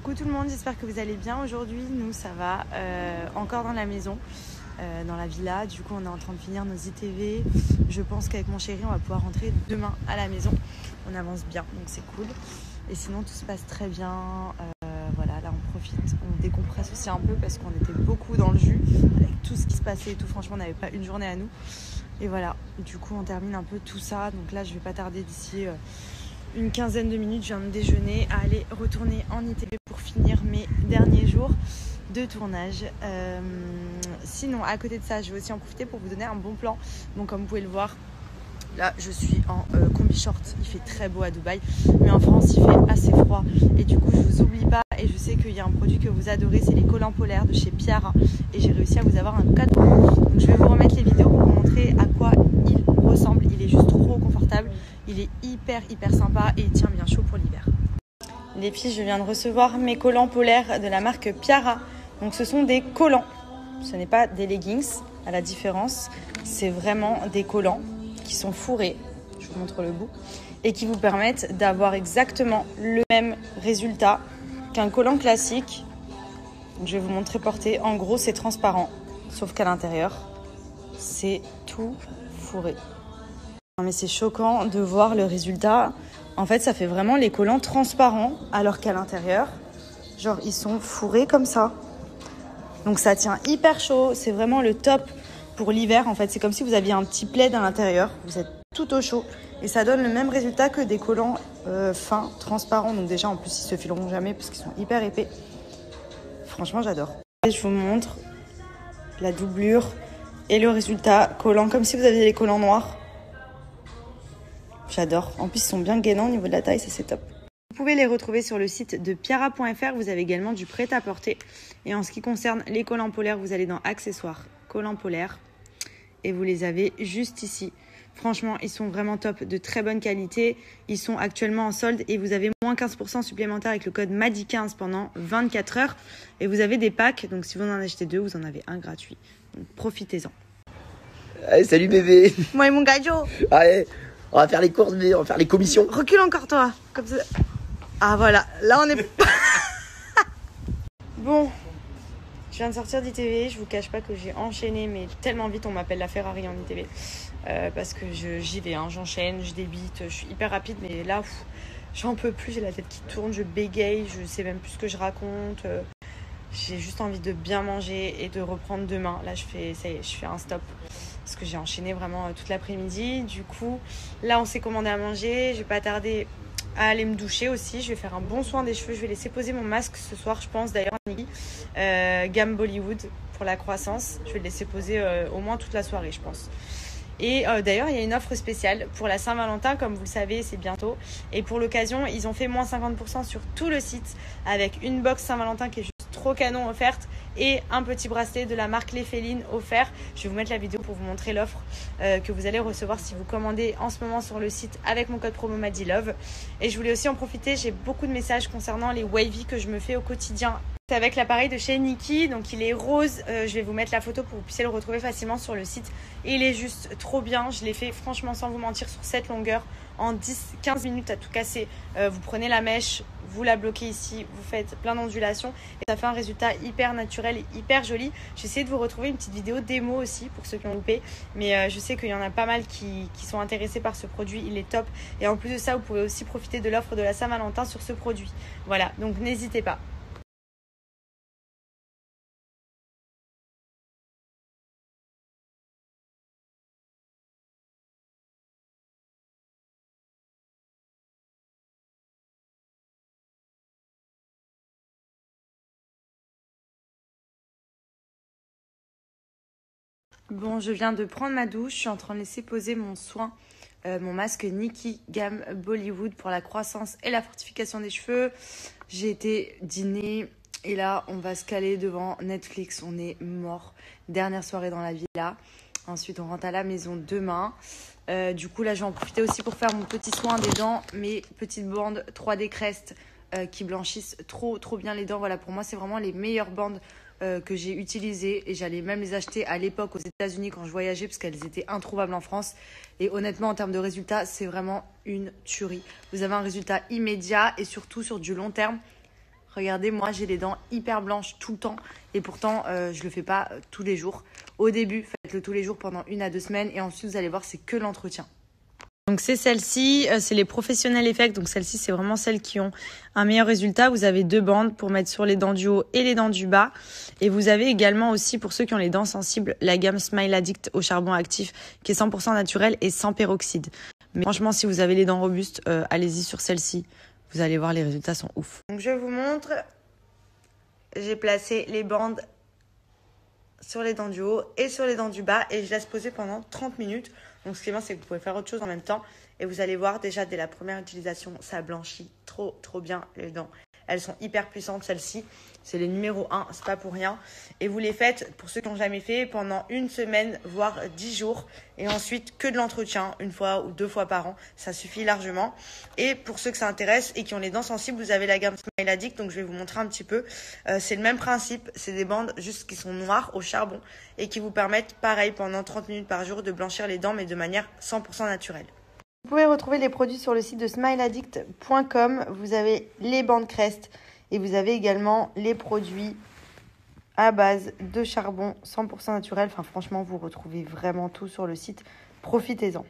Coucou tout le monde, j'espère que vous allez bien. Aujourd'hui, nous ça va encore dans la maison, dans la villa. Du coup, on est en train de finir nos ITV. Je pense qu'avec mon chéri, on va pouvoir rentrer demain à la maison. On avance bien, donc c'est cool. Et sinon, tout se passe très bien. Voilà, là on profite, on décompresse aussi un peu parce qu'on était beaucoup dans le jus avec tout ce qui se passait et tout. Franchement, on n'avait pas une journée à nous. Et voilà, du coup, on termine un peu tout ça. Donc là, je vais pas tarder d'ici une quinzaine de minutes. Je viens de déjeuner à aller retourner en ITV pour finir mes derniers jours de tournage. Sinon, à côté de ça, je vais aussi en profiter pour vous donner un bon plan. Donc, comme vous pouvez le voir, là, je suis en combi short. Il fait très beau à Dubaï, mais en France, il fait assez froid. Et du coup, je vous oublie pas. Et je sais qu'il y a un produit que vous adorez, c'est les collants polaires de chez Piara. Et j'ai réussi à vous avoir un cadeau. Donc, je vais vous remettre les vidéos pour vous montrer à quoi il ressemble. Il est juste trop confortable. Il est hyper sympa et il tient bien chaud pour l'hiver. Les filles, je viens de recevoir mes collants polaires de la marque Piara. Donc, ce sont des collants. Ce n'est pas des leggings, à la différence. C'est vraiment des collants qui sont fourrés, je vous montre le bout, et qui vous permettent d'avoir exactement le même résultat qu'un collant classique. Donc, je vais vous montrer porté. En gros, c'est transparent, sauf qu'à l'intérieur, c'est tout fourré. Non, mais c'est choquant de voir le résultat. En fait, ça fait vraiment les collants transparents, alors qu'à l'intérieur, genre, ils sont fourrés comme ça. Donc, ça tient hyper chaud. C'est vraiment le top pour l'hiver. En fait, c'est comme si vous aviez un petit plaid à l'intérieur. Vous êtes tout au chaud. Et ça donne le même résultat que des collants fins, transparents. Donc déjà, en plus, ils se fileront jamais parce qu'ils sont hyper épais. Franchement, j'adore. Et je vous montre la doublure et le résultat collant, comme si vous aviez les collants noirs. J'adore. En plus, ils sont bien gainants au niveau de la taille. Ça, c'est top. Vous pouvez les retrouver sur le site de piara.fr. Vous avez également du prêt-à-porter. Et en ce qui concerne les collants polaires, vous allez dans accessoires, collants polaires. Et vous les avez juste ici. Franchement, ils sont vraiment top, de très bonne qualité. Ils sont actuellement en solde et vous avez moins 15% supplémentaire avec le code MADI15 pendant 24 heures. Et vous avez des packs, donc si vous en achetez 2, vous en avez un gratuit. Donc profitez-en. Allez, salut bébé. Moi et mon gajo. Allez, on va faire les courses, mais on va faire les commissions. Recule encore toi, comme ça. Ah voilà, là on est... Bon, je viens de sortir d'ITV, je vous cache pas que j'ai enchaîné, mais tellement vite, on m'appelle la Ferrari en ITV. Parce que j'y vais, hein, j'enchaîne, je débite, je suis hyper rapide, mais là, j'en peux plus, j'ai la tête qui tourne, je bégaye, je sais même plus ce que je raconte. J'ai juste envie de bien manger et de reprendre demain. Là, ça y est, je fais un stop. Parce que j'ai enchaîné vraiment toute l'après-midi. Du coup, là, on s'est commandé à manger. Je vais pas tarder à aller me doucher aussi. Je vais faire un bon soin des cheveux. Je vais laisser poser mon masque ce soir, je pense. D'ailleurs, Niki, gamme Bollywood pour la croissance. Je vais le laisser poser au moins toute la soirée, je pense. Et d'ailleurs, il y a une offre spéciale pour la Saint-Valentin, comme vous le savez, c'est bientôt. Et pour l'occasion, ils ont fait moins 50% sur tout le site avec une box Saint-Valentin qui est juste trop canon offerte et un petit bracelet de la marque Les Félines offert. Je vais vous mettre la vidéo pour vous montrer l'offre que vous allez recevoir si vous commandez en ce moment sur le site avec mon code promo MADILOVE. Et je voulais aussi en profiter, j'ai beaucoup de messages concernant les wavy que je me fais au quotidien. C'est avec l'appareil de chez Niki, donc il est rose. Je vais vous mettre la photo pour que vous puissiez le retrouver facilement sur le site. Et il est juste trop bien. Je l'ai fait franchement sans vous mentir sur cette longueur en 10-15 minutes à tout casser. Vous prenez la mèche, vous la bloquez ici, vous faites plein d'ondulations et ça fait un résultat hyper naturel et hyper joli. J'ai essayé de vous retrouver une petite vidéo démo aussi pour ceux qui ont loupé, mais je sais qu'il y en a pas mal qui sont intéressés par ce produit. Il est top et en plus de ça, vous pouvez aussi profiter de l'offre de la Saint-Valentin sur ce produit. Voilà, donc n'hésitez pas. Bon, je viens de prendre ma douche, je suis en train de laisser poser mon soin, mon masque Niki gamme Bollywood pour la croissance et la fortification des cheveux. J'ai été dîner et là, on va se caler devant Netflix, on est mort. Dernière soirée dans la villa. Ensuite, on rentre à la maison demain. Du coup, là, je vais en profiter aussi pour faire mon petit soin des dents, mes petites bandes 3D Crest qui blanchissent trop bien les dents. Voilà, pour moi, c'est vraiment les meilleures bandes que j'ai utilisées et j'allais même les acheter à l'époque aux États-Unis quand je voyageais parce qu'elles étaient introuvables en France. Et honnêtement, en termes de résultats, c'est vraiment une tuerie. Vous avez un résultat immédiat et surtout sur du long terme. Regardez, moi j'ai les dents hyper blanches tout le temps et pourtant je le fais pas tous les jours. Au début, faites-le tous les jours pendant 1 à 2 semaines et ensuite vous allez voir, c'est que l'entretien. Donc c'est celle-ci, c'est les Professionnel Effect. Donc celle-ci, c'est vraiment celles qui ont un meilleur résultat. Vous avez 2 bandes pour mettre sur les dents du haut et les dents du bas. Et vous avez également aussi, pour ceux qui ont les dents sensibles, la gamme Smile Addict au charbon actif qui est 100% naturelle et sans peroxyde. Mais franchement, si vous avez les dents robustes, allez-y sur celle-ci. Vous allez voir, les résultats sont ouf. Donc je vous montre, j'ai placé les bandes sur les dents du haut et sur les dents du bas et je laisse poser pendant 30 minutes. Donc ce qui est bien, c'est que vous pouvez faire autre chose en même temps et vous allez voir déjà dès la première utilisation, ça blanchit trop bien les dents. Elles sont hyper puissantes, celles-ci. C'est les numéro 1, c'est pas pour rien. Et vous les faites, pour ceux qui n'ont jamais fait, pendant 1 semaine, voire 10 jours. Et ensuite, que de l'entretien, 1 fois ou 2 fois par an. Ça suffit largement. Et pour ceux que ça intéresse et qui ont les dents sensibles, vous avez la gamme Smile Addict. Donc je vais vous montrer un petit peu. C'est le même principe. C'est des bandes juste qui sont noires au charbon et qui vous permettent, pareil, pendant 30 minutes par jour, de blanchir les dents, mais de manière 100% naturelle. Vous pouvez retrouver les produits sur le site de smileaddict.com. Vous avez les bandes Crest et vous avez également les produits à base de charbon 100% naturel. Enfin, franchement, vous retrouvez vraiment tout sur le site. Profitez-en.